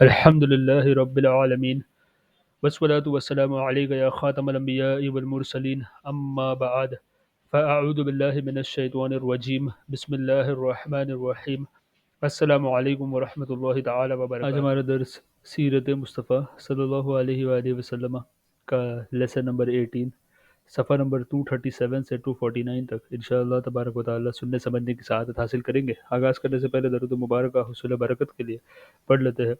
الحمد لله رب العالمين والصلاة والسلام عليك يا خاتم الأنبياء والمرسلين أما بعد فأعوذ بالله من الشيطان الرجيم بسم الله الرحمن الرحيم السلام علیکم ورحمۃ اللہ تعالی وبرکاتہ۔ آج ہمارا درس سیرت مصطفیٰ صلی اللہ علیہ وآلہ وسلم کا لیسن نمبر 18 صفحہ نمبر 237 سے 249 تک انشاءاللہ تبارک و تعالی سننے سمجھنے کی سعادت حاصل کریں گے۔ آغاز کرنے سے پہلے درود مبارکہ حصول برکت کے لیے پڑھ لیتے ہیں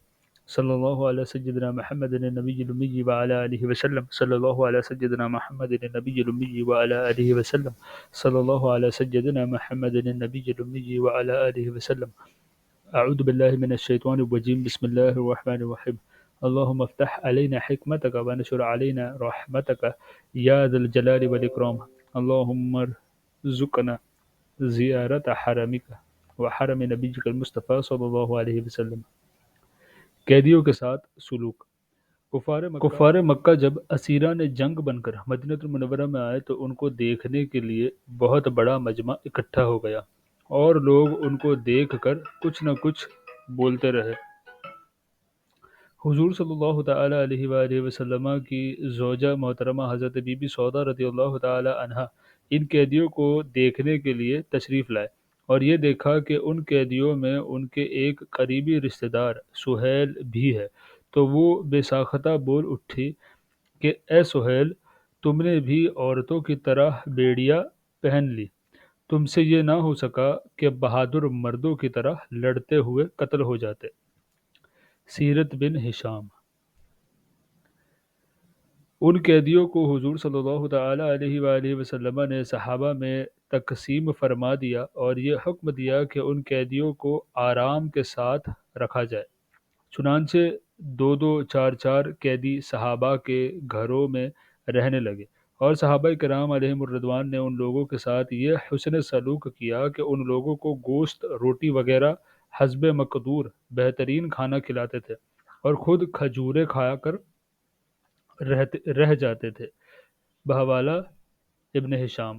صلی اللہ علیہ سیدنا محمد النبی الامی وعلی آلہ وسلم، صلی اللہ علیہ سیدنا محمد النبی الامی وعلی آلہ وسلم، صلی اللہ علیہ سیدنا محمد النبی الامی وعلی آلہ وسلم۔ اعوذ باللہ من الشیطان الرجیم بسم اللہ الرحمن الرحیم اللہم افتح علینا حکمتک ونشر علینا رحمتک یا ذا الجلال والاکرام اللہم ارزقنا زیارت حرمک وحرم نبیک المصطفیٰ صلی اللہ علیہ وسلم۔ قیدیوں کے ساتھ سلوک۔ کفار مکہ جب اسیران جنگ بن کر مدینہ المنورہ میں آئے تو ان کو دیکھنے کے لیے بہت بڑا مجمع اکٹھا ہو گیا اور لوگ ان کو دیکھ کر کچھ نہ کچھ بولتے رہے۔ حضور صلی اللہ تعالی علیہ وآلہ وسلم کی زوجہ محترمہ حضرت بی بی سودا رضی اللہ تعالی عنہا ان قیدیوں کو دیکھنے کے لیے تشریف لائے اور یہ دیکھا کہ ان قیدیوں میں ان کے ایک قریبی رشتہ دار سہیل بھی ہے تو وہ بے ساختہ بول اٹھی کہ اے سہیل، تم نے بھی عورتوں کی طرح بیڑیاں پہن لی، تم سے یہ نہ ہو سکا کہ بہادر مردوں کی طرح لڑتے ہوئے قتل ہو جاتے۔ سیرت بن ہشام۔ ان قیدیوں کو حضور صلی اللہ تعالی علیہ وآلہ وسلم نے صحابہ میں تقسیم فرما دیا اور یہ حکم دیا کہ ان قیدیوں کو آرام کے ساتھ رکھا جائے۔ چنانچہ دو دو چار چار قیدی صحابہ کے گھروں میں رہنے لگے اور صحابہ کرام علیہم الرضوان نے ان لوگوں کے ساتھ یہ حسن سلوک کیا کہ ان لوگوں کو گوشت، روٹی وغیرہ حسب مقدور بہترین کھانا کھلاتے تھے اور خود کھجوریں کھا کر رہ جاتے تھے۔ بحوالہ ابن ہشام۔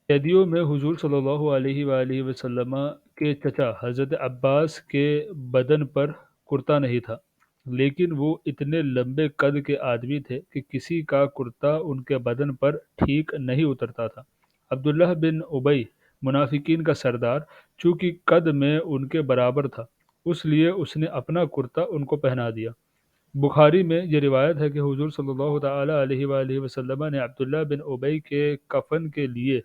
قیدیوں میں حضور صلی اللہ علیہ وآلہ وسلم کے چچا حضرت عباس کے بدن پر کرتا نہیں تھا، لیکن وہ اتنے لمبے قد کے آدمی تھے کہ کسی کا کرتا ان کے بدن پر ٹھیک نہیں اترتا تھا۔ عبداللہ بن ابی منافقین کا سردار چونکہ قد میں ان کے برابر تھا، اس لیے اس نے اپنا کرتا ان کو پہنا دیا۔ بخاری میں یہ روایت ہے کہ حضور صلی اللہ تعالی علیہ وآلہ وسلم نے عبداللہ بن ابی کے کفن کے لیے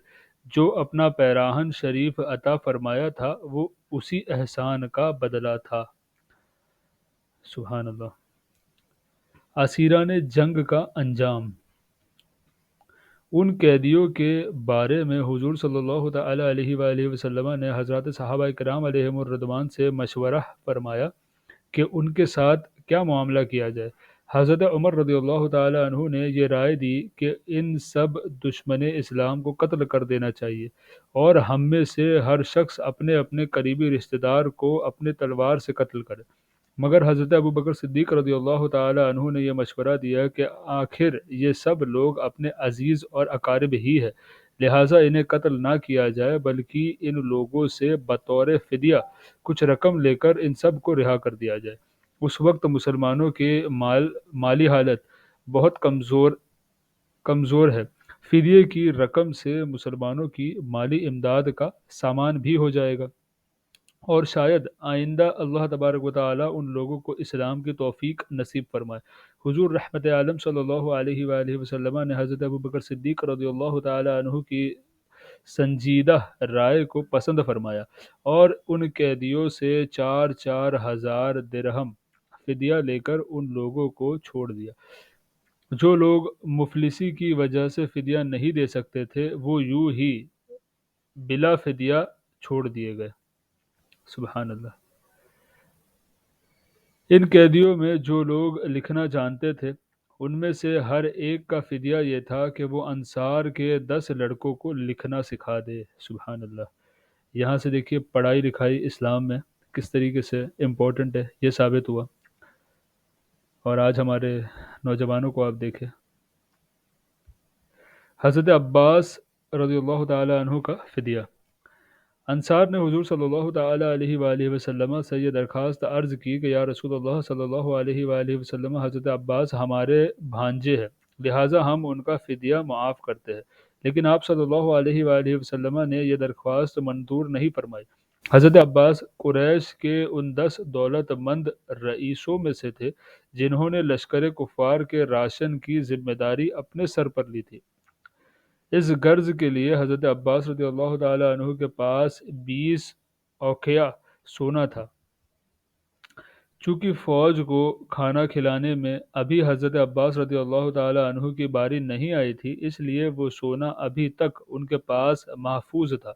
جو اپنا پیراہن شریف عطا فرمایا تھا وہ اسی احسان کا بدلہ تھا۔ سبحان اللہ۔ اسیران جنگ کا انجام۔ ان قیدیوں کے بارے میں حضور صلی اللہ تعالی علیہ وآلہ وسلم نے حضرات صحابہ کرام علیہم الرضوان سے مشورہ فرمایا کہ ان کے ساتھ کیا معاملہ کیا جائے۔ حضرت عمر رضی اللہ تعالی عنہ نے یہ رائے دی کہ ان سب دشمن اسلام کو قتل کر دینا چاہیے اور ہم میں سے ہر شخص اپنے اپنے قریبی رشتہ دار کو اپنے تلوار سے قتل کرے، مگر حضرت ابوبکر صدیق رضی اللہ تعالی عنہ نے یہ مشورہ دیا کہ آخر یہ سب لوگ اپنے عزیز اور اقارب ہی ہے، لہٰذا انہیں قتل نہ کیا جائے بلکہ ان لوگوں سے بطور فدیہ کچھ رقم لے کر ان سب کو رہا کر دیا جائے۔ اس وقت مسلمانوں کی مالی حالت بہت کمزور ہے، فدیے کی رقم سے مسلمانوں کی مالی امداد کا سامان بھی ہو جائے گا اور شاید آئندہ اللہ تبارک و تعالی ان لوگوں کو اسلام کی توفیق نصیب فرمائے۔ حضور رحمت عالم صلی اللہ علیہ وآلہ وسلم نے حضرت ابوبکر صدیق رضی اللہ تعالی عنہ کی سنجیدہ رائے کو پسند فرمایا اور ان قیدیوں سے 4,000 درہم فدیہ لے کر ان لوگوں کو چھوڑ دیا۔ جو لوگ مفلسی کی وجہ سے فدیہ نہیں دے سکتے تھے وہ یوں ہی بلا فدیہ چھوڑ دیے گئے۔ سبحان اللہ۔ ان قیدیوں میں جو لوگ لکھنا جانتے تھے ان میں سے ہر ایک کا فدیہ یہ تھا کہ وہ انصار کے 10 لڑکوں کو لکھنا سکھا دے۔ سبحان اللہ۔ یہاں سے دیکھیے پڑھائی لکھائی اسلام میں کس طریقے سے امپورٹنٹ ہے، یہ ثابت ہوا۔ اور آج ہمارے نوجوانوں کو آپ دیکھیں، حضرت عباس رضی اللہ تعالی عنہ کا فدیہ۔ انصار نے حضور صلی اللہ تعالی علیہ وآلہ وسلم سے یہ درخواست عرض کی کہ یا رسول اللہ صلی اللہ علیہ وآلہ وسلم، حضرت عباس ہمارے بھانجے ہیں، لہٰذا ہم ان کا فدیہ معاف کرتے ہیں، لیکن آپ صلی اللہ علیہ وآلہ وسلم نے یہ درخواست منظور نہیں فرمائی۔ حضرت عباس قریش کے ان 10 دولت مند رئیسوں میں سے تھے جنہوں نے لشکر کفار کے راشن کی ذمہ داری اپنے سر پر لی تھی۔ اس غرض کے لیے حضرت عباس رضی اللہ تعالی عنہ کے پاس 20 اوقیہ سونا تھا۔ چونکہ فوج کو کھانا کھلانے میں ابھی حضرت عباس رضی اللہ تعالی عنہ کی باری نہیں آئی تھی، اس لیے وہ سونا ابھی تک ان کے پاس محفوظ تھا۔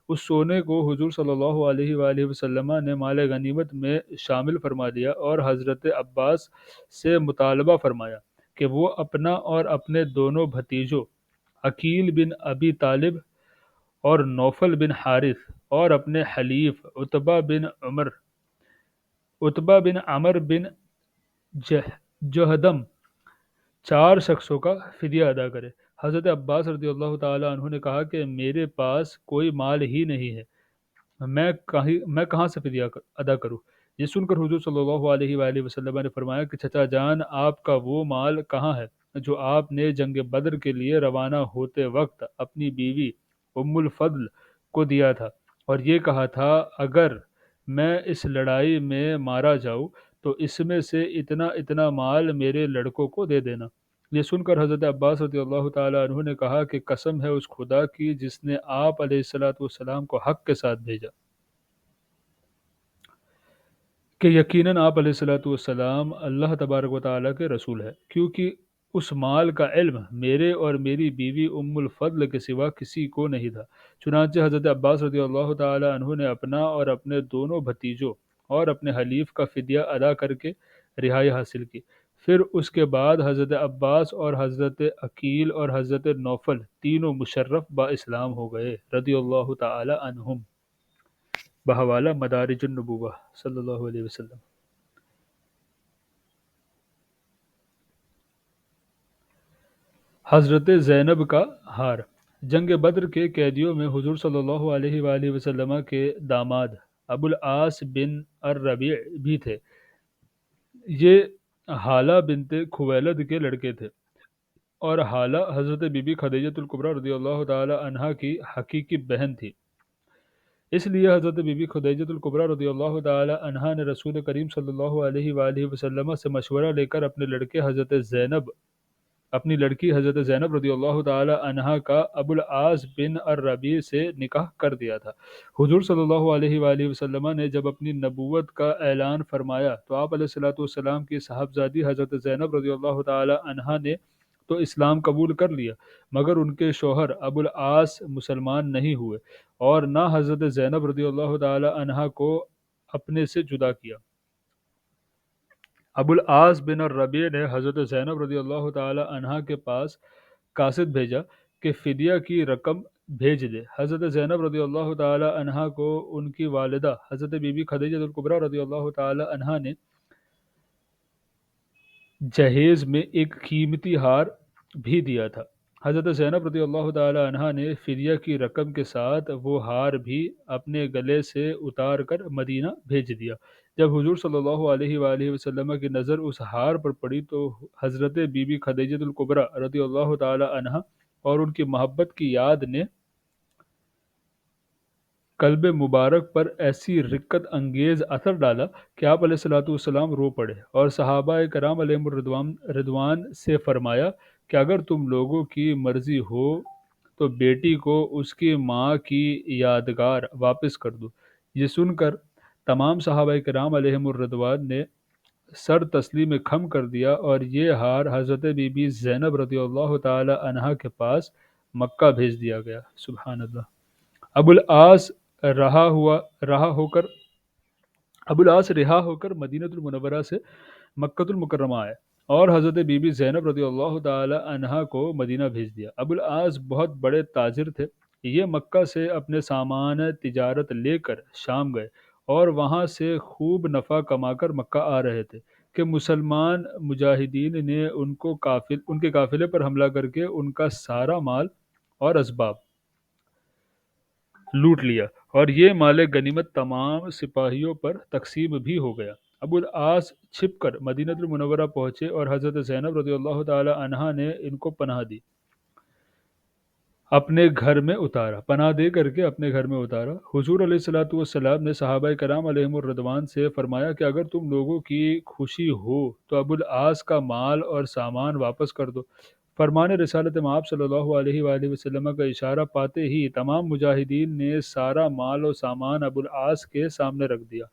اس سونے کو حضور صلی اللہ علیہ وآلہ وسلم نے مال غنیمت میں شامل فرما دیا اور حضرت عباس سے مطالبہ فرمایا کہ وہ اپنا اور اپنے دونوں بھتیجوں عقیل بن ابی طالب اور نوفل بن حارث اور اپنے حلیف عتبہ بن عمر بن جہدم 4 شخصوں کا فدیہ ادا کرے۔ حضرت عباس رضی اللہ تعالی عنہ نے کہا کہ میرے پاس کوئی مال ہی نہیں ہے، میں کہاں سے فدیہ ادا کروں؟ یہ سن کر حضور صلی اللہ علیہ وآلہ وسلم نے فرمایا کہ چچا جان، آپ کا وہ مال کہاں ہے جو آپ نے جنگ بدر کے لیے روانہ ہوتے وقت اپنی بیوی ام الفضل کو دیا تھا اور یہ کہا تھا اگر میں اس لڑائی میں مارا جاؤں تو اس میں سے اتنا اتنا مال میرے لڑکوں کو دے دینا۔ یہ سن کر حضرت عباس رضی اللہ تعالی عنہ نے کہا کہ قسم ہے اس خدا کی جس نے آپ علیہ الصلوۃ والسلام کو حق کے ساتھ بھیجا، کہ یقیناً آپ علیہ الصلوۃ والسلام اللہ تبارک و تعالیٰ کے رسول ہے، کیونکہ اس مال کا علم میرے اور میری بیوی ام الفضل کے سوا کسی کو نہیں تھا۔ چنانچہ حضرت عباس رضی اللہ تعالی عنہ نے اپنا اور اپنے دونوں بھتیجوں اور اپنے حلیف کا فدیہ ادا کر کے رہائی حاصل کی۔ پھر اس کے بعد حضرت عباس اور حضرت عقیل اور حضرت نوفل تینوں مشرف با اسلام ہو گئے رضی اللہ تعالی عنہم، بحوالہ مدارج النبوہ صلی اللہ علیہ وسلم۔ حضرت زینب کا ہار۔ جنگ بدر کے قیدیوں میں حضور صلی اللہ علیہ وآلہ وسلم کے داماد ابو العاص بن الربیع بھی تھے۔ یہ حالہ بنت خویلد کے لڑکے تھے اور حالہ حضرت بی بی خدیجہ الکبریٰ رضی اللہ تعالی عنہا کی حقیقی بہن تھی۔ اس لیے حضرت بی بی خدیجہ الکبریٰ رضی اللہ تعالی عنہا نے رسول کریم صلی اللہ علیہ وآلہ وسلم سے مشورہ لے کر اپنی لڑکی حضرت زینب رضی اللہ تعالی عنہا کا ابو العاص بن الربیع سے نکاح کر دیا تھا۔ حضور صلی اللہ علیہ وآلہ وسلم نے جب اپنی نبوت کا اعلان فرمایا تو آپ علیہ الصلوۃ والسلام کی صاحبزادی حضرت زینب رضی اللہ تعالی عنہا نے تو اسلام قبول کر لیا، مگر ان کے شوہر ابو العاص مسلمان نہیں ہوئے اور نہ حضرت زینب رضی اللہ تعالی عنہا کو اپنے سے جدا کیا۔ ابو العاص بن الربیع نے حضرت زینب رضی اللہ تعالی عنہا کے پاس قاصد بھیجا کہ فدیہ کی رقم بھیج دے۔ حضرت زینب رضی اللہ تعالی عنہا کو ان کی والدہ حضرت بی بی خدیجہ الکبریٰ رضی اللہ تعالی عنہا نے جہیز میں ایک قیمتی ہار بھی دیا تھا۔ حضرت زینب رضی اللہ تعالی عنہا نے فدیہ کی رقم کے ساتھ وہ ہار بھی اپنے گلے سے اتار کر مدینہ بھیج دیا۔ جب حضور صلی اللہ علیہ وآلہ وسلم کی نظر اس ہار پر پڑی تو حضرت بی بی خدیجہ الکبریٰ رضی اللہ تعالی عنہا اور ان کی محبت کی یاد نے قلب مبارک پر ایسی رقت انگیز اثر ڈالا کہ آپ علیہ الصلوۃ والسلام رو پڑے اور صحابہ کرام علیہم رضوان سے فرمایا کہ اگر تم لوگوں کی مرضی ہو تو بیٹی کو اس کی ماں کی یادگار واپس کر دو۔ یہ سن کر تمام صحابہ کرام علیہم الرضوان نے سر تسلیم خم کر دیا اور یہ ہار حضرت بی بی زینب رضی اللہ تعالی عنہا کے پاس مکہ بھیج دیا گیا۔ سبحان اللہ۔ ابو العاص رہا ہو کر مدینہ المنورہ سے مکہ المکرمہ آئے اور حضرت بی بی زینب رضی اللہ تعالی عنہا کو مدینہ بھیج دیا۔ ابو العاص بہت بڑے تاجر تھے، یہ مکہ سے اپنے سامان تجارت لے کر شام گئے اور وہاں سے خوب نفع کما کر مکہ آ رہے تھے کہ مسلمان مجاہدین نے ان کے قافلے پر حملہ کر کے ان کا سارا مال اور اسباب لوٹ لیا، اور یہ مال غنیمت تمام سپاہیوں پر تقسیم بھی ہو گیا۔ ابو العاص چھپ کر مدینہ المنورہ پہنچے اور حضرت زینب رضی اللہ تعالی عنہا نے ان کو پناہ دی، اپنے گھر میں اتارا، پناہ دے کر کے اپنے گھر میں اتارا۔ حضور علیہ الصلوۃ والسلام نے صحابہ کرام علیہم الرضوان سے فرمایا کہ اگر تم لوگوں کی خوشی ہو تو ابو العاص کا مال اور سامان واپس کر دو۔ فرمان رسالت مآب صلی اللہ علیہ وآلہ وسلم کا اشارہ پاتے ہی تمام مجاہدین نے سارا مال و سامان ابو العاص کے سامنے رکھ دیا۔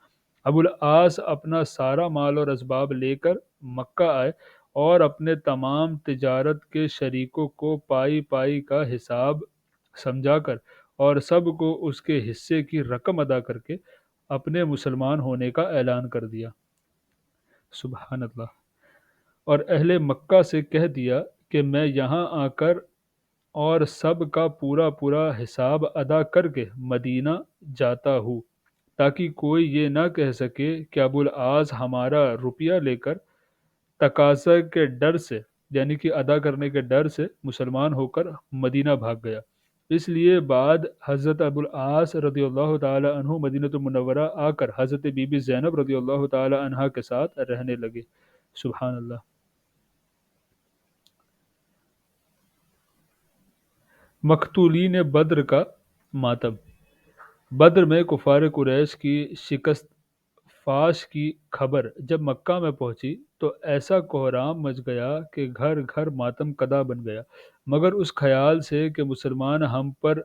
ابو العاص اپنا سارا مال اور اسباب لے کر مکہ آئے اور اپنے تمام تجارت کے شریکوں کو پائی پائی کا حساب سمجھا کر اور سب کو اس کے حصے کی رقم ادا کر کے اپنے مسلمان ہونے کا اعلان کر دیا۔ سبحان اللہ۔ اور اہل مکہ سے کہہ دیا کہ میں یہاں آ کر اور سب کا پورا پورا حساب ادا کر کے مدینہ جاتا ہوں، تاکہ کوئی یہ نہ کہہ سکے کہ ابو العاص ہمارا روپیہ لے کر تقاضا کے ڈر سے، یعنی کہ ادا کرنے کے ڈر سے مسلمان ہو کر مدینہ بھاگ گیا۔ اس لیے بعد حضرت ابو العاص رضی اللہ تعالی عنہ مدینہ المنورہ آ کر حضرت بی بی زینب رضی اللہ تعالی عنہا کے ساتھ رہنے لگے۔ سبحان اللہ۔ مقتولین بدر کا ماتم۔ بدر میں کفار قریش کی شکست فاش کی خبر جب مکہ میں پہنچی تو ایسا کوہرام مچ گیا کہ گھر گھر ماتم کدا بن گیا، مگر اس خیال سے کہ مسلمان ہم پر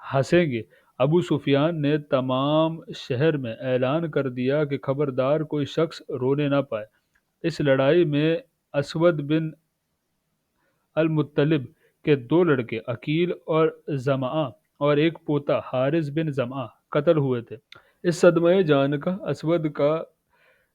ہنسیں گے، ابو سفیان نے تمام شہر میں اعلان کر دیا کہ خبردار کوئی شخص رونے نہ پائے۔ اس لڑائی میں اسود بن المطلب کے دو لڑکے عقیل اور زمعہ اور ایک پوتا حارث بن زمعہ قتل ہوئے تھے۔ اس صدمہ جان کا اسود کا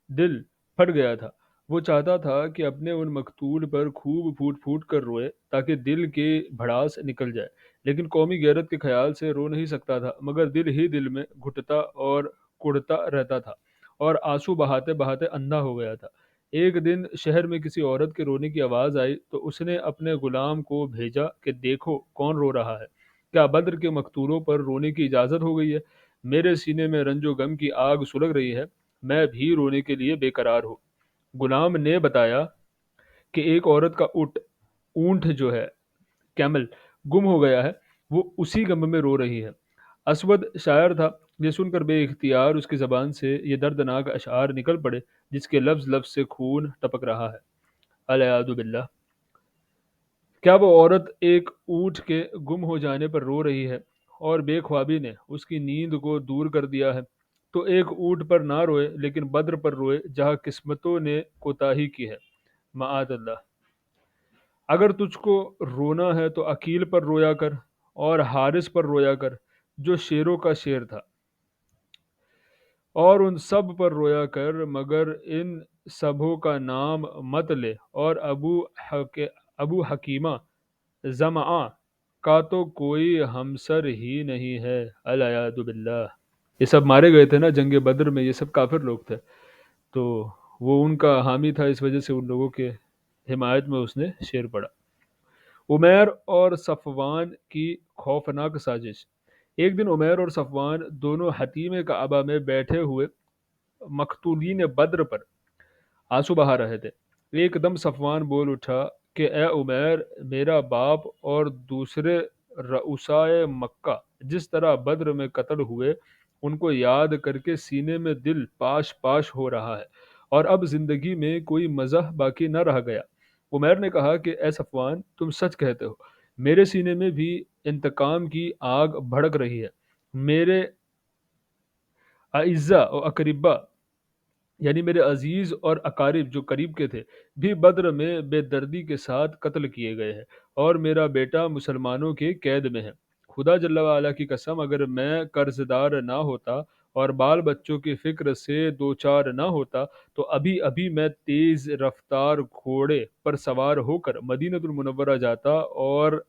دل پھٹ گیا تھا۔ وہ چاہتا تھا کہ اپنے ان مقتول پر خوب پھوٹ پھوٹ کر روئے تاکہ دل کی بھڑاس نکل جائے، لیکن قومی غیرت کے خیال سے رو نہیں سکتا تھا، مگر دل ہی دل میں گھٹتا اور کڑتا رہتا تھا اور آنسو بہاتے بہاتے اندھا ہو گیا تھا۔ ایک دن شہر میں کسی عورت کے رونے کی آواز آئی تو اس نے اپنے غلام کو بھیجا کہ دیکھو کون رو رہا ہے، کیا بدر کے مقتولوں پر رونے کی اجازت ہو گئی ہے؟ میرے سینے میں رنج و غم کی آگ سلگ رہی ہے، میں بھی رونے کے لیے بے قرار ہوں۔ غلام نے بتایا کہ ایک عورت کا اونٹ جو ہے کیمل گم ہو گیا ہے، وہ اسی غم میں رو رہی ہے۔ اسود شاعر تھا، یہ سن کر بے اختیار اس کی زبان سے یہ دردناک اشعار نکل پڑے جس کے لفظ لفظ سے خون ٹپک رہا ہے۔ العیاذ باللہ۔ کیا وہ عورت ایک اونٹ کے گم ہو جانے پر رو رہی ہے اور بے خوابی نے اس کی نیند کو دور کر دیا ہے؟ تو ایک اونٹ پر نہ روئے لیکن بدر پر روئے جہاں قسمتوں نے کوتاہی کی ہے۔ معاذ اللہ۔ اگر تجھ کو رونا ہے تو عقیل پر رویا کر اور حارث پر رویا کر جو شیروں کا شیر تھا، اور ان سب پر رویا کر، مگر ان سبوں کا نام مت لے، اور ابو حکیمہ زمعہ کا تو کوئی ہمسر ہی نہیں ہے۔ العیاذ باللہ۔ یہ سب مارے گئے تھے نا جنگ بدر میں، یہ سب کافر لوگ تھے، تو وہ ان کا حامی تھا، اس وجہ سے ان لوگوں کے حمایت میں اس نے شعر پڑھا۔ عمیر اور صفوان کی خوفناک سازش۔ ایک دن عمیر اور صفوان دونوں حتیم کعبہ میں بیٹھے ہوئے مقتولین بدر پر آنسو بہا رہے تھے۔ ایک دم صفوان بول اٹھا کہ اے عمیر، میرا باپ اور دوسرے رؤسائے مکہ جس طرح بدر میں قتل ہوئے ان کو یاد کر کے سینے میں دل پاش پاش ہو رہا ہے، اور اب زندگی میں کوئی مزہ باقی نہ رہ گیا۔ عمیر نے کہا کہ اے صفوان، تم سچ کہتے ہو، میرے سینے میں بھی انتقام کی آگ بھڑک رہی ہے۔ میرے اعزا و اقربا، یعنی میرے عزیز اور اقارب جو قریب کے تھے، بھی بدر میں بے دردی کے ساتھ قتل کیے گئے ہیں، اور میرا بیٹا مسلمانوں کے قید میں ہے۔ خدا جل وعلا کی قسم، اگر میں قرض دار نہ ہوتا اور بال بچوں کی فکر سے دوچار نہ ہوتا تو ابھی ابھی میں تیز رفتار گھوڑے پر سوار ہو کر مدینہ المنورہ جاتا اور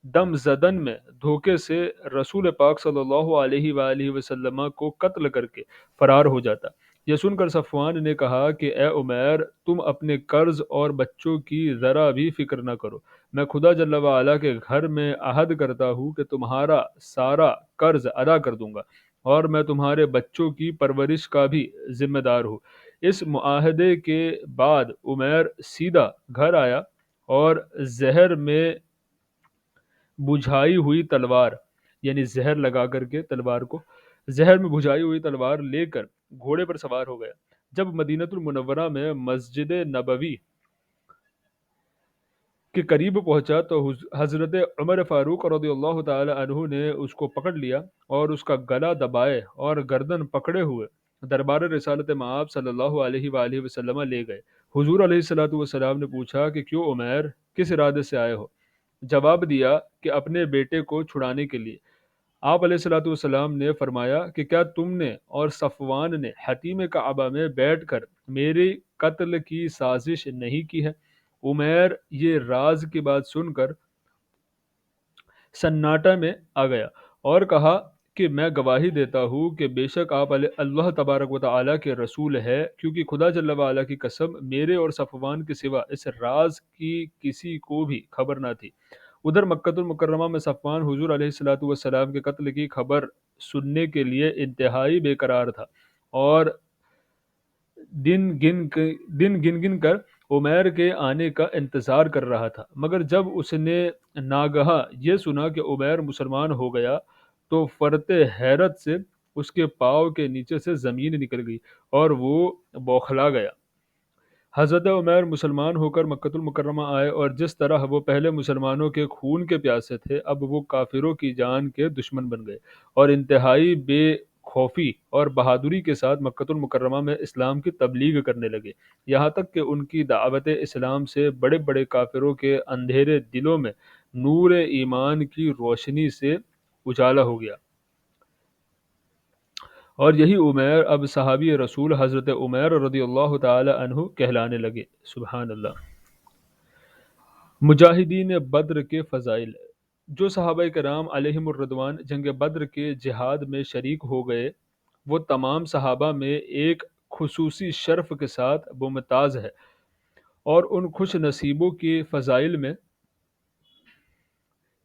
دم زدن میں دھوکے سے رسول پاک صلی اللہ علیہ وآلہ وسلم کو قتل کر کے فرار ہو جاتا۔ یہ سن کر صفوان نے کہا کہ اے عمیر، تم اپنے قرض اور بچوں کی ذرا بھی فکر نہ کرو، میں خدا جل وعلا کے گھر میں عہد کرتا ہوں کہ تمہارا سارا قرض ادا کر دوں گا، اور میں تمہارے بچوں کی پرورش کا بھی ذمہ دار ہوں۔ اس معاہدے کے بعد عمیر سیدھا گھر آیا اور زہر میں بجھائی ہوئی تلوار، یعنی زہر لگا کر کے تلوار کو زہر میں بجھائی ہوئی تلوار لے کر گھوڑے پر سوار ہو گیا۔ جب مدینہ المنورہ میں مسجد نبوی کے قریب پہنچا تو حضرت عمر فاروق رضی اللہ تعالی عنہ نے اس کو پکڑ لیا اور اس کا گلا دبائے اور گردن پکڑے ہوئے دربار رسالت مآب صلی اللہ علیہ وآلہ وسلم لے گئے۔ حضور علیہ الصلوۃ والسلام نے پوچھا کہ کیوں عمیر، کس ارادے سے آئے ہو؟ جواب دیا کہ اپنے بیٹے کو چھڑانے کے لیے۔ آپ علیہ الصلوۃ والسلام نے فرمایا کہ کیا تم نے اور صفوان نے حتیم کعبہ میں بیٹھ کر میری قتل کی سازش نہیں کی ہے؟ عمیر یہ راز کی بات سن کر سناٹا میں آ گیا اور کہا کہ میں گواہی دیتا ہوں کہ بے شک آپ اللہ تبارک و تعالیٰ کے رسول ہے، کیونکہ خدا جل وعلا کی قسم، میرے اور صفوان کے سوا اس راز کی کسی کو بھی خبر نہ تھی۔ ادھر مکہ المکرمہ میں صفوان حضور علیہ الصلوۃ والسلام کے قتل کی خبر سننے کے لیے انتہائی بے قرار تھا، اور دن گن کر عمیر کے آنے کا انتظار کر رہا تھا، مگر جب اس نے ناگہاں یہ سنا کہ عمیر مسلمان ہو گیا تو فرط حیرت سے اس کے پاؤں کے نیچے سے زمین نکل گئی اور وہ بوکھلا گیا۔ حضرت عمیر مسلمان ہو کر مکہ المکرمہ آئے، اور جس طرح وہ پہلے مسلمانوں کے خون کے پیاسے تھے، اب وہ کافروں کی جان کے دشمن بن گئے، اور انتہائی بے خوفی اور بہادری کے ساتھ مکہ المکرمہ میں اسلام کی تبلیغ کرنے لگے، یہاں تک کہ ان کی دعوت اسلام سے بڑے بڑے کافروں کے اندھیرے دلوں میں نور ایمان کی روشنی سے اجالا ہو گیا، اور یہی عمیر اب صحابی رسول حضرت عمیر رضی اللہ تعالی عنہ کہلانے لگے۔ سبحان اللہ۔ مجاہدین بدر کے فضائل۔ جو صحابہ کرام علیہم الرضوان جنگ بدر کے جہاد میں شریک ہو گئے، وہ تمام صحابہ میں ایک خصوصی شرف کے ساتھ ممتاز ہے، اور ان خوش نصیبوں کی فضائل میں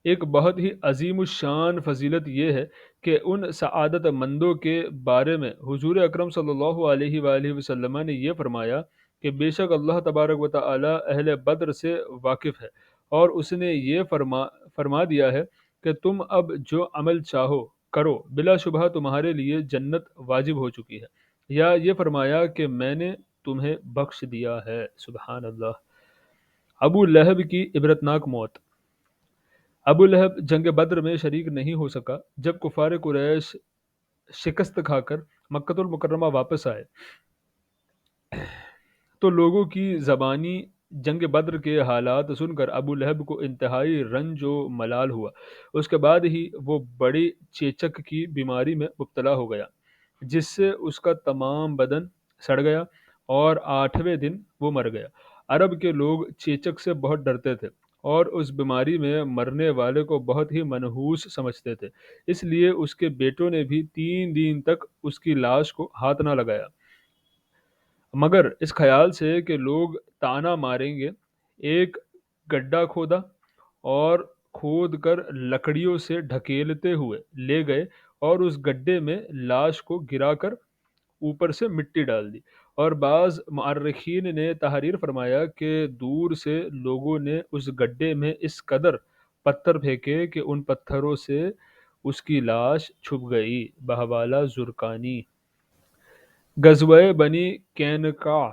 ایک بہت ہی عظیم الشان فضیلت یہ ہے کہ ان سعادت مندوں کے بارے میں حضور اکرم صلی اللہ علیہ وآلہ وسلم نے یہ فرمایا کہ بے شک اللہ تبارک و تعالی اہل بدر سے واقف ہے، اور اس نے یہ فرما دیا ہے کہ تم اب جو عمل چاہو کرو، بلا شبہ تمہارے لیے جنت واجب ہو چکی ہے، یا یہ فرمایا کہ میں نے تمہیں بخش دیا ہے۔ سبحان اللہ۔ ابو لہب کی عبرتناک موت۔ ابو لہب جنگ بدر میں شریک نہیں ہو سکا۔ جب کفار قریش شکست کھا کر مکہ المکرمہ واپس آئے تو لوگوں کی زبانی جنگ بدر کے حالات سن کر ابو لہب کو انتہائی رنج و ملال ہوا۔ اس کے بعد ہی وہ بڑی چیچک کی بیماری میں مبتلا ہو گیا، جس سے اس کا تمام بدن سڑ گیا، اور 8ویں دن وہ مر گیا۔ عرب کے لوگ چیچک سے بہت ڈرتے تھے، اور اس بیماری میں مرنے والے کو بہت ہی منحوس سمجھتے تھے، اس لیے اس کے بیٹوں نے بھی 3 دن تک اس کی لاش کو ہاتھ نہ لگایا، مگر اس خیال سے کہ لوگ طعنہ ماریں گے۔ ایک گڈھا کھودا اور کھود کر لکڑیوں سے ڈھکیلتے ہوئے لے گئے، اور اس گڈھے میں لاش کو گرا کر اوپر سے مٹی ڈال دی، اور بعض مورخین نے تحریر فرمایا کہ دور سے لوگوں نے اس گڈھے میں اس قدر پتھر پھینکے کہ ان پتھروں سے اس کی لاش چھپ گئی۔ بحوالہ زرقانی۔ غزوہ بنی قینقاع۔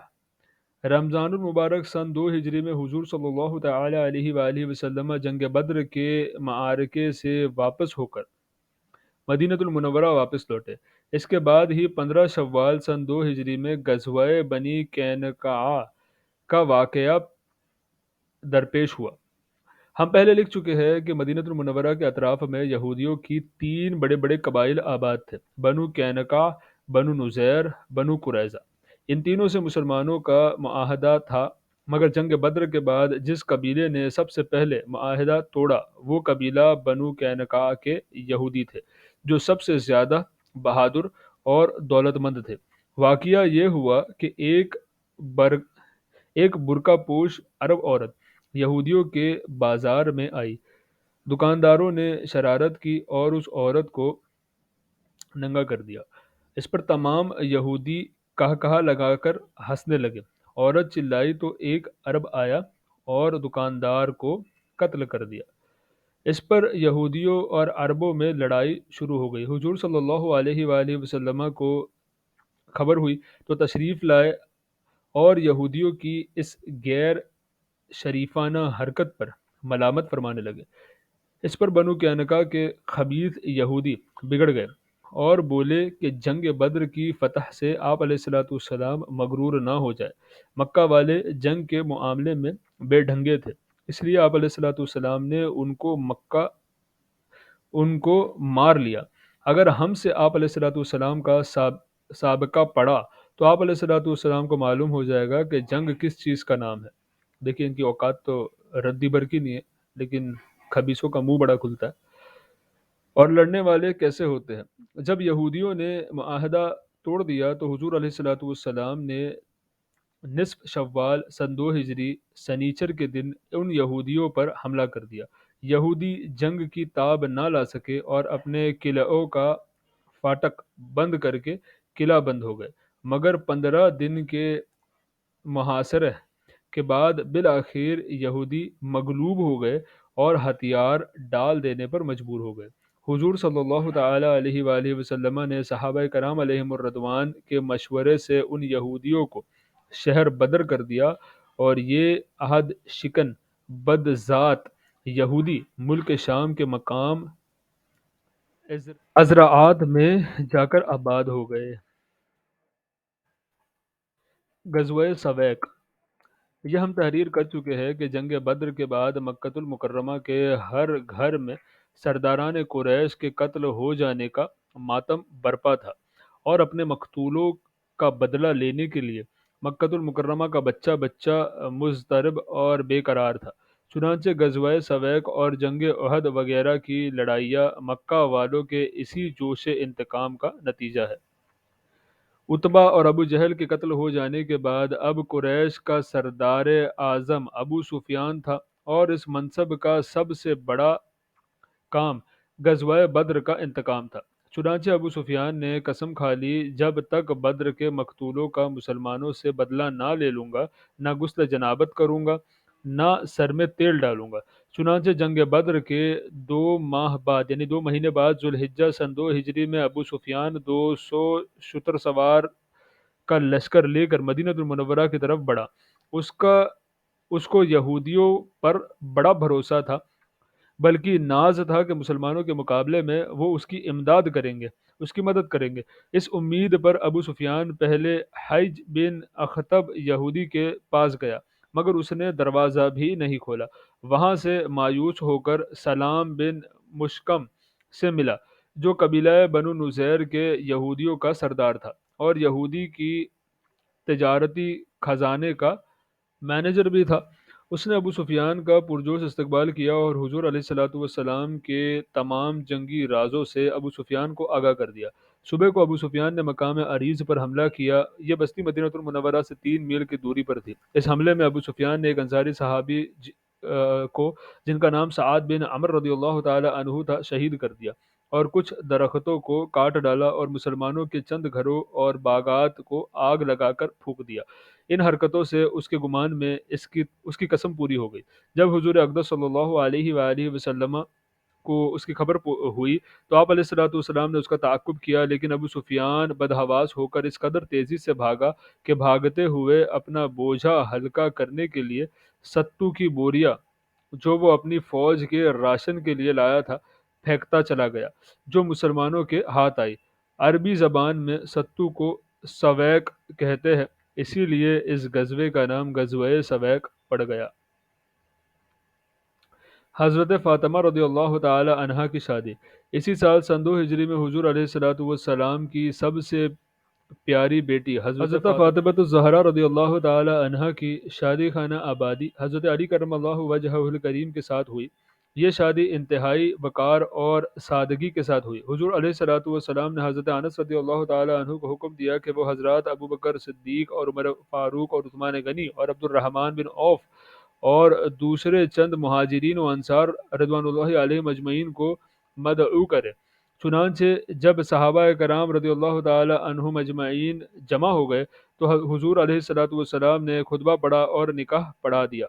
رمضان المبارک سن 2 ہجری میں حضور صلی اللہ تعالی علیہ وآلہ وسلم جنگ بدر کے معارکے سے واپس ہو کر مدینہ المنورہ واپس لوٹے۔ اس کے بعد ہی 15 شوال سن 2 ہجری میں غزوہ بنی قینقاع کا واقعہ درپیش ہوا۔ ہم پہلے لکھ چکے ہیں کہ مدینہ المنورہ کے اطراف میں یہودیوں کی 3 بڑے بڑے قبائل آباد تھے، بنو قینقاع، بنو نذیر، بنو قریظہ۔ ان تینوں سے مسلمانوں کا معاہدہ تھا، مگر جنگ بدر کے بعد جس قبیلے نے سب سے پہلے معاہدہ توڑا وہ قبیلہ بنو قینقاع کے یہودی تھے، جو سب سے زیادہ بہادر اور دولت مند تھے۔ واقعہ یہ ہوا کہ بر ایک برقع پوش عرب عورت یہودیوں کے بازار میں آئی۔ دکانداروں نے شرارت کی اور اس عورت کو ننگا کر دیا۔ اس پر تمام یہودی کہا لگا کر ہنسنے لگے۔ عورت چلائی تو ایک عرب آیا اور دکاندار کو قتل کر دیا۔ اس پر یہودیوں اور عربوں میں لڑائی شروع ہو گئی۔ حضور صلی اللہ علیہ وآلہ وسلم کو خبر ہوئی تو تشریف لائے اور یہودیوں کی اس غیر شریفانہ حرکت پر ملامت فرمانے لگے۔ اس پر بنو کینکا کے خبیث یہودی بگڑ گئے اور بولے کہ جنگ بدر کی فتح سے آپ علیہ الصلوۃ والسلام مغرور نہ ہو جائے۔ مکہ والے جنگ کے معاملے میں بے ڈھنگے تھے، اس لیے آپ علیہ الصلوۃ والسلام نے ان کو مار لیا۔ اگر ہم سے آپ علیہ الصلوۃ والسلام کا سابقہ پڑا تو آپ علیہ الصلوۃ والسلام کو معلوم ہو جائے گا کہ جنگ کس چیز کا نام ہے۔ دیکھیں ان کی اوقات تو ردی برکی نہیں ہے، لیکن خبیثوں کا منہ بڑا کھلتا ہے۔ اور لڑنے والے کیسے ہوتے ہیں؟ جب یہودیوں نے معاہدہ توڑ دیا تو حضور علیہ الصلوۃ والسلام نے نصف شوال سن 2 ہجری سنیچر کے دن ان یہودیوں پر حملہ کر دیا۔ یہودی جنگ کی تاب نہ لا سکے اور اپنے قلعوں کا فاٹک بند کر کے قلعہ بند ہو گئے، مگر 15 دن کے محاصرے کے بعد بالآخر یہودی مغلوب ہو گئے اور ہتھیار ڈال دینے پر مجبور ہو گئے۔ حضور صلی اللہ تعالی علیہ وآلہ وسلم نے صحابہ کرام علیہم الرضوان کے مشورے سے ان یہودیوں کو شہر بدر کر دیا، اور یہ عہد شکن بدذات یہودی ملک شام کے مقام ازرعات میں جا کر آباد ہو گئے۔ غزوہ سویق، یہ ہم تحریر کر چکے ہیں کہ جنگ بدر کے بعد مکہ المکرمہ کے ہر گھر میں سرداران قریش کے قتل ہو جانے کا ماتم برپا تھا، اور اپنے مقتولوں کا بدلہ لینے کے لیے مکہ المکرمہ کا بچہ بچہ مضطرب اور بے قرار تھا۔ چنانچہ غزوہ سویق اور جنگ احد وغیرہ کی لڑائیاں مکہ والوں کے اسی جوش انتقام کا نتیجہ ہے۔ اتبا اور ابو جہل کے قتل ہو جانے کے بعد اب قریش کا سردار اعظم ابو سفیان تھا، اور اس منصب کا سب سے بڑا کام غزوہ بدر کا انتقام تھا۔ چنانچہ ابو سفیان نے قسم کھا لی، جب تک بدر کے مقتولوں کا مسلمانوں سے بدلہ نہ لے لوں گا، نہ غسل جنابت کروں گا، نہ سر میں تیل ڈالوں گا۔ چنانچہ جنگ بدر کے 2 ماہ بعد یعنی 2 مہینے بعد ذوالحجہ سن 2 ہجری میں ابو سفیان 200 شتر سوار کا لشکر لے کر مدینہ المنورہ کی طرف بڑھا۔ اس کو یہودیوں پر بڑا بھروسہ تھا، بلکہ ناز تھا کہ مسلمانوں کے مقابلے میں وہ اس کی امداد کریں گے، اس کی مدد کریں گے۔ اس امید پر ابو سفیان پہلے حج بن اخطب یہودی کے پاس گیا، مگر اس نے دروازہ بھی نہیں کھولا۔ وہاں سے مایوس ہو کر سلام بن مشکم سے ملا، جو قبیلہ بنو نذیر کے یہودیوں کا سردار تھا اور یہودی کی تجارتی خزانے کا مینیجر بھی تھا۔ اس نے ابو سفیان کا پرجوش استقبال کیا اور حضور علیہ الصلوۃ والسلام کے تمام جنگی رازوں سے ابو سفیان کو آگاہ کر دیا۔ صبح کو ابو سفیان نے مقام عریض پر حملہ کیا۔ یہ بستی مدینہ المنورہ سے 3 میل کی دوری پر تھی۔ اس حملے میں ابو سفیان نے ایک انصاری صحابی کو جن کا نام سعد بن عمر رضی اللہ تعالی عنہ تھا شہید کر دیا، اور کچھ درختوں کو کاٹ ڈالا اور مسلمانوں کے چند گھروں اور باغات کو آگ لگا کر پھونک دیا۔ ان حرکتوں سے اس کے گمان میں اس کی قسم پوری ہو گئی۔ جب حضور اقدس صلی اللہ علیہ وآلہ وسلم کو اس کی خبر ہوئی تو آپ علیہ الصلوۃ والسلام نے اس کا تعاقب کیا، لیکن ابو سفیان بدحواس ہو کر اس قدر تیزی سے بھاگا کہ بھاگتے ہوئے اپنا بوجھا ہلکا کرنے کے لیے ستو کی بوریاں جو وہ اپنی فوج کے راشن کے لیے لایا تھا پھینکتا چلا گیا، جو مسلمانوں کے ہاتھ آئی۔ عربی زبان میں ستو کو سویق کہتے ہیں، اسی لیے اس غزوے کا نام غزوہ سویق پڑ گیا۔ حضرت فاطمہ رضی اللہ تعالی عنہا کی شادی، اسی سال سن 2 ہجری میں حضور علیہ الصلوۃ والسلام کی سب سے پیاری بیٹی حضرت فاطمہ الزہرا رضی اللہ تعالی عنہا کی شادی خانہ آبادی حضرت علی کرم اللہ وجہہ الکریم کے ساتھ ہوئی۔ یہ شادی انتہائی وقار اور سادگی کے ساتھ ہوئی۔ حضور علیہ الصلوۃ والسلام نے حضرت انس رضی اللہ تعالی عنہ کو حکم دیا کہ وہ حضرات ابو بکر صدیق اور عمر فاروق اور عثمان غنی اور عبد الرحمن بن عوف اور دوسرے چند مہاجرین و انصار رضوان اللہ علیہم اجمعین کو مدعو کرے۔ چنانچہ جب صحابہ کرام رضی اللہ تعالی عنہم اجمعین جمع ہو گئے تو حضور علیہ الصلوۃ والسلام نے خطبہ پڑھا اور نکاح پڑھا دیا۔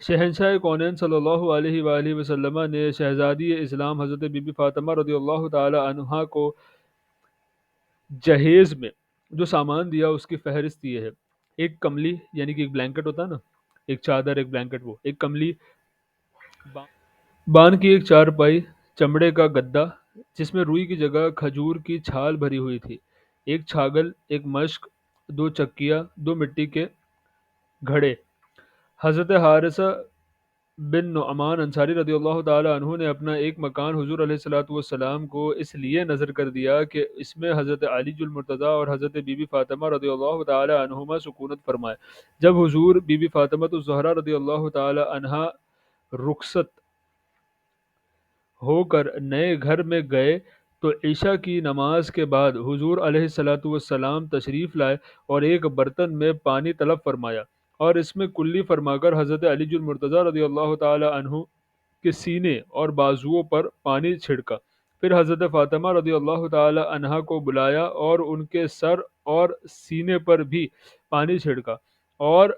شہنشاہ کونین صلی اللہ علیہ وآلہ وسلم نے شہزادی اسلام حضرت بی بی فاطمہ رضی اللہ تعالی عنہا کو جہیز میں جو سامان دیا اس کی فہرست یہ ہے: ایک کملی، یعنی کہ ایک بلینکٹ ہوتا ہے نا، ایک چادر، ایک بلینکٹ، وہ ایک کملی، بان کی ایک چارپائی، چمڑے کا گدا جس میں روئی کی جگہ کھجور کی چھال بھری ہوئی تھی، ایک چھاگل، ایک مشک، دو چکیا، دو مٹی کے گھڑے۔ حضرت حارثہ بن نعمان انصاری رضی اللہ تعالی عنہ نے اپنا ایک مکان حضور علیہ الصلوۃ والسلام کو اس لیے نذر کر دیا کہ اس میں حضرت علی المرتضیٰ اور حضرت بی بی فاطمہ رضی اللہ تعالی عنہما سکونت فرمائے۔ جب حضور بی بی فاطمہ الزہرا رضی اللہ تعالی عنہا رخصت ہو کر نئے گھر میں گئے تو عشاء کی نماز کے بعد حضور علیہ الصلوۃ والسلام تشریف لائے اور ایک برتن میں پانی طلب فرمایا اور اس میں کلی فرما کر حضرت علی المرتضیٰ رضی اللہ تعالی عنہ کے سینے اور بازوؤں پر پانی چھڑکا۔ پھر حضرت فاطمہ رضی اللہ تعالی عنہا کو بلایا اور ان کے سر اور سینے پر بھی پانی چھڑکا اور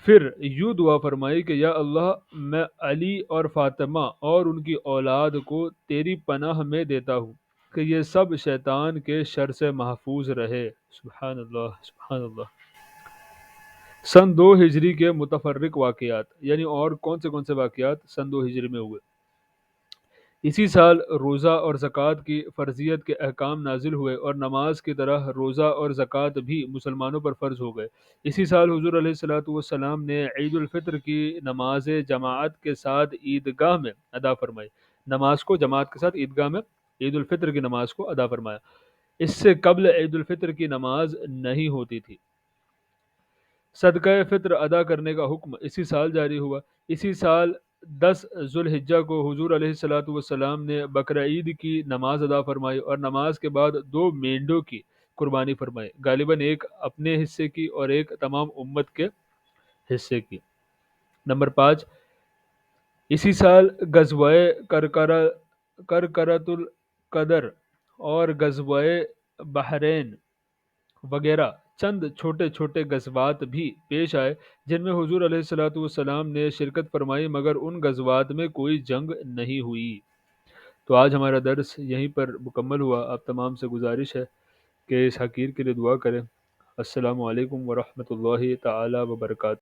پھر یوں دعا فرمائی کہ یا اللہ، میں علی اور فاطمہ اور ان کی اولاد کو تیری پناہ میں دیتا ہوں کہ یہ سب شیطان کے شر سے محفوظ رہے۔ سبحان اللہ، سبحان اللہ۔ سن 2 ہجری کے متفرق واقعات، یعنی اور کون سے واقعات سن 2 ہجری میں ہوئے؟ اسی سال روزہ اور زکوٰۃ کی فرضیت کے احکام نازل ہوئے اور نماز کی طرح روزہ اور زکوٰۃ بھی مسلمانوں پر فرض ہو گئے۔ اسی سال حضور علیہ الصلوۃ والسلام نے عید الفطر کی نماز جماعت کے ساتھ عیدگاہ میں ادا فرمائی۔ نماز کو جماعت کے ساتھ عیدگاہ میں عید الفطر کی نماز کو ادا فرمایا۔ اس سے قبل عید الفطر کی نماز نہیں ہوتی تھی۔ صدقہ فطر ادا کرنے کا حکم اسی سال جاری ہوا۔ اسی سال 10 ذوالحجہ کو حضور علیہ الصلوۃ والسلام نے بقرہ عید کی نماز ادا فرمائی اور نماز کے بعد 2 مینڈوں کی قربانی فرمائی، غالباً ایک اپنے حصے کی اور ایک تمام امت کے حصے کی۔ نمبر 5، اسی سال غزوہ کرکرۃ القدر اور غزوہ بحرین وغیرہ چند چھوٹے چھوٹے غزوات بھی پیش آئے جن میں حضور علیہ الصلوۃ والسلام نے شرکت فرمائی، مگر ان غزوات میں کوئی جنگ نہیں ہوئی۔ تو آج ہمارا درس یہیں پر مکمل ہوا۔ آپ تمام سے گزارش ہے کہ اس حقیر کے لیے دعا کریں۔ السلام علیکم ورحمۃ اللہ تعالی وبرکاتہ۔